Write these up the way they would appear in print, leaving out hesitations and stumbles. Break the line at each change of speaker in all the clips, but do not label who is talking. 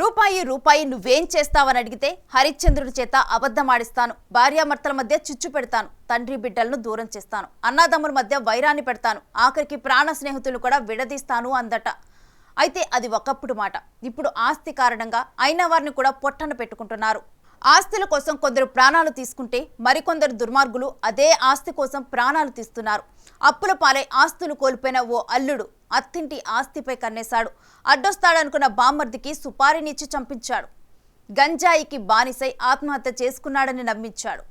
రూపాయి రూపాయి నువ్వేం చేస్తావని అడిగితే హరిశ్చంద్రుడి చేత అబద్ధమాడిస్తాను, భార్యాభర్తల మధ్య చిచ్చు పెడతాను, తండ్రి బిడ్డలను దూరం చేస్తాను, అన్నాదమ్ముల మధ్య వైరాన్ని పెడతాను, ఆఖరికి ప్రాణ స్నేహితులు కూడా విడదీస్తాను అందట. అయితే అది ఒకప్పుడు మాట. ఇప్పుడు ఆస్తి కారణంగా అయిన వారిని కూడా పొట్టన పెట్టుకుంటున్నారు. ఆస్తుల కోసం కొందరు ప్రాణాలు తీసుకుంటే మరికొందరు దుర్మార్గులు అదే ఆస్తి కోసం ప్రాణాలు తీస్తున్నారు. అప్పుల పాలై ఆస్తులు కోల్పోయిన ఓ అల్లుడు అత్తింటి ఆస్తిపై కన్నేశాడు. అడ్డొస్తాడనుకున్న బామ్మర్దికి సుపారీనిచ్చి చంపించాడు. గంజాయికి బానిసై ఆత్మహత్య చేసుకున్నాడని నమ్మించాడు.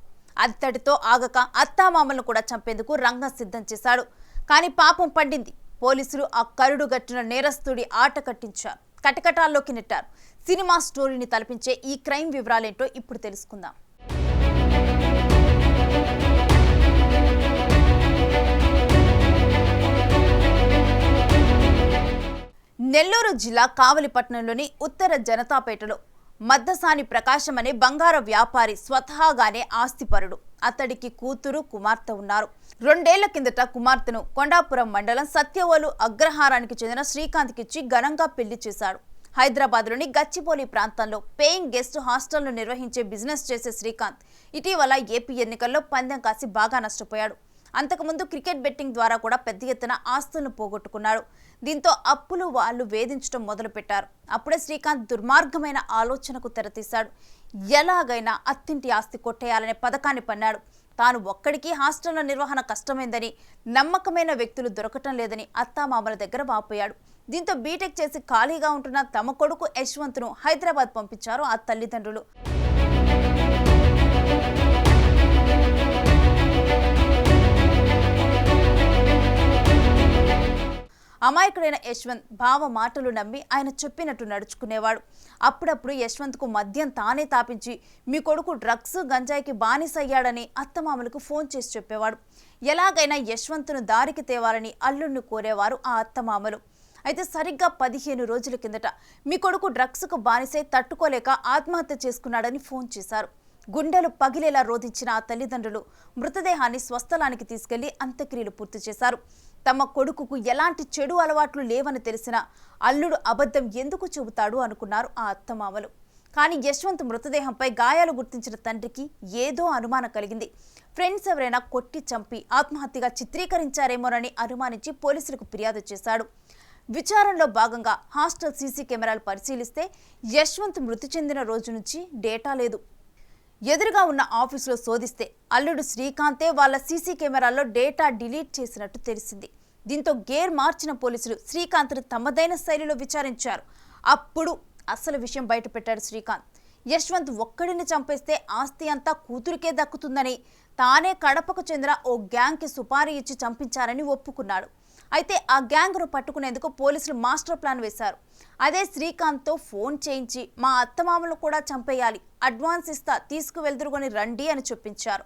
అంతటితో ఆగక అత్తామామలను కూడా చంపేందుకు రంగం సిద్ధం చేశాడు. కానీ పాపం పండింది. పోలీసులు ఆ కరుడు గట్టిన నేరస్తుడి ఆట కట్టించారు, కటకటాల్లోకి నెట్టారు. సినిమా స్టోరీని తలపించే ఈ క్రైమ్ వివరాలేంటో ఇప్పుడు తెలుసుకుందాం. నెల్లూరు జిల్లా కావలిపట్నంలోని ఉత్తర జనతాపేటలో మద్దసాని ప్రకాశం అనే బంగార వ్యాపారి స్వతహాగానే ఆస్తిపరుడు. అతడికి కూతురు, కుమార్తె ఉన్నారు. 2 ఏళ్ల కిందట కుమార్తెను కొండాపురం మండలం సత్యవోలు అగ్రహారానికి చెందిన శ్రీకాంత్కిచ్చి ఘనంగా పెళ్లి చేశాడు. హైదరాబాద్లోని గచ్చిబౌలి ప్రాంతంలో పేయింగ్ గెస్ట్ హాస్టల్ను నిర్వహించే బిజినెస్ చేసే శ్రీకాంత్ ఇటీవల ఏపీ ఎన్నికల్లో పందెం కాసి బాగా నష్టపోయాడు. అంతకుముందు క్రికెట్ బెట్టింగ్ ద్వారా కూడా పెద్ద ఎత్తున ఆస్తులను పోగొట్టుకున్నాడు. దీంతో అప్పులు వాళ్ళు వేధించడం మొదలుపెట్టారు. అప్పుడే శ్రీకాంత్ దుర్మార్గమైన ఆలోచనకు తెరతీశాడు. ఎలాగైనా అత్తింటి ఆస్తి కొట్టేయాలనే పథకాన్ని పన్నాడు. తాను ఒక్కడికి హాస్టళ్ల నిర్వహణ కష్టమైందని, నమ్మకమైన వ్యక్తులు దొరకటం లేదని అత్తామామల దగ్గర వాపోయాడు. దీంతో బీటెక్ చేసి ఖాళీగా ఉంటున్న తమ కొడుకు యశ్వంత్ను హైదరాబాద్ పంపించారు ఆ తల్లిదండ్రులు. అమాయకుడైన యశ్వంత్ బావ మాటలు నమ్మి ఆయన చెప్పినట్టు నడుచుకునేవాడు. అప్పుడప్పుడు యశ్వంత్కు మద్యం తానే తాపించి మీ కొడుకు డ్రగ్స్, గంజాయికి బానిసయ్యాడని అత్తమామలకు ఫోన్ చేసి చెప్పేవాడు. ఎలాగైనా యశ్వంత్ను దారికి తేవాలని అల్లుడిని కోరేవారు ఆ అత్తమామలు. అయితే సరిగ్గా 15 రోజుల కిందట మీ కొడుకు డ్రగ్స్కు బానిసై తట్టుకోలేక ఆత్మహత్య చేసుకున్నాడని ఫోన్ చేశారు. గుండెలు పగిలేలా రోధించిన ఆ తల్లిదండ్రులు మృతదేహాన్ని స్వస్థలానికి తీసుకెళ్లి అంత్యక్రియలు పూర్తి చేశారు. తమ కొడుకుకు ఎలాంటి చెడు అలవాట్లు లేవని తెలిసిన అల్లుడు అబద్ధం ఎందుకు చెబుతాడు అనుకున్నారు ఆ అత్తమామలు. కానీ యశ్వంత్ మృతదేహంపై గాయాలు గుర్తించిన తండ్రికి ఏదో అనుమానం కలిగింది. ఫ్రెండ్స్ ఎవరైనా కొట్టి చంపి ఆత్మహత్యగా చిత్రీకరించారేమోనని అనుమానించి పోలీసులకు ఫిర్యాదు చేశాడు. విచారణలో భాగంగా హాస్టల్ సీసీ కెమెరాలు పరిశీలిస్తే యశ్వంత్ మృతి చెందిన రోజు నుంచి డేటా లేదు. ఎదురుగా ఉన్న ఆఫీసులో శోధిస్తే అల్లుడు శ్రీకాంతే వాళ్ళ సీసీ కెమెరాల్లో డేటా డిలీట్ చేసినట్టు తెలిసింది. దీంతో గేర్ మార్చిన పోలీసులు శ్రీకాంత్ను తమదైన శైలిలో విచారించారు. అప్పుడు అసలు విషయం బయటపెట్టాడు శ్రీకాంత్. యశ్వంత్ ఒక్కడిని చంపేస్తే ఆస్తి అంతా కూతురికే దక్కుతుందని, తానే కడపకు చెందిన ఓ గ్యాంగ్కి సుపారీ ఇచ్చి చంపించారని ఒప్పుకున్నాడు. అయితే ఆ గ్యాంగ్ను పట్టుకునేందుకు పోలీసులు మాస్టర్ ప్లాన్ వేశారు. అదే శ్రీకాంత్తో ఫోన్ చేయించి మా అత్తమామలు కూడా చంపేయాలి, అడ్వాన్స్ ఇస్తా, తీసుకువెళ్దురుకొని రండి అని చెప్పించారు.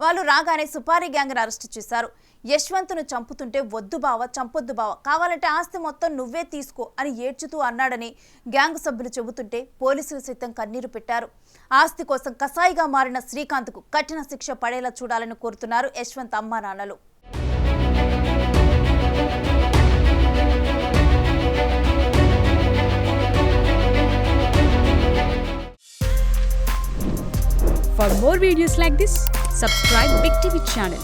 వాళ్ళు రాగానే సుపారీ గ్యాంగ్ను అరెస్టు చేశారు. యశ్వంత్ను చంపుతుంటే వద్దు బావ, చంపొద్దు బావ, కావాలంటే ఆస్తి మొత్తం నువ్వే తీసుకో అని ఏడ్చుతూ అన్నాడని గ్యాంగ్ సభ్యులు చెబుతుంటే పోలీసులు సైతం కన్నీరు పెట్టారు. ఆస్తి కోసం కసాయిగా మారిన శ్రీకాంత్కు కఠిన శిక్ష పడేలా చూడాలని కోరుతున్నారు యశ్వంత్ అమ్మా నాన్నలు.
For more videos like this, subscribe Big TV channel.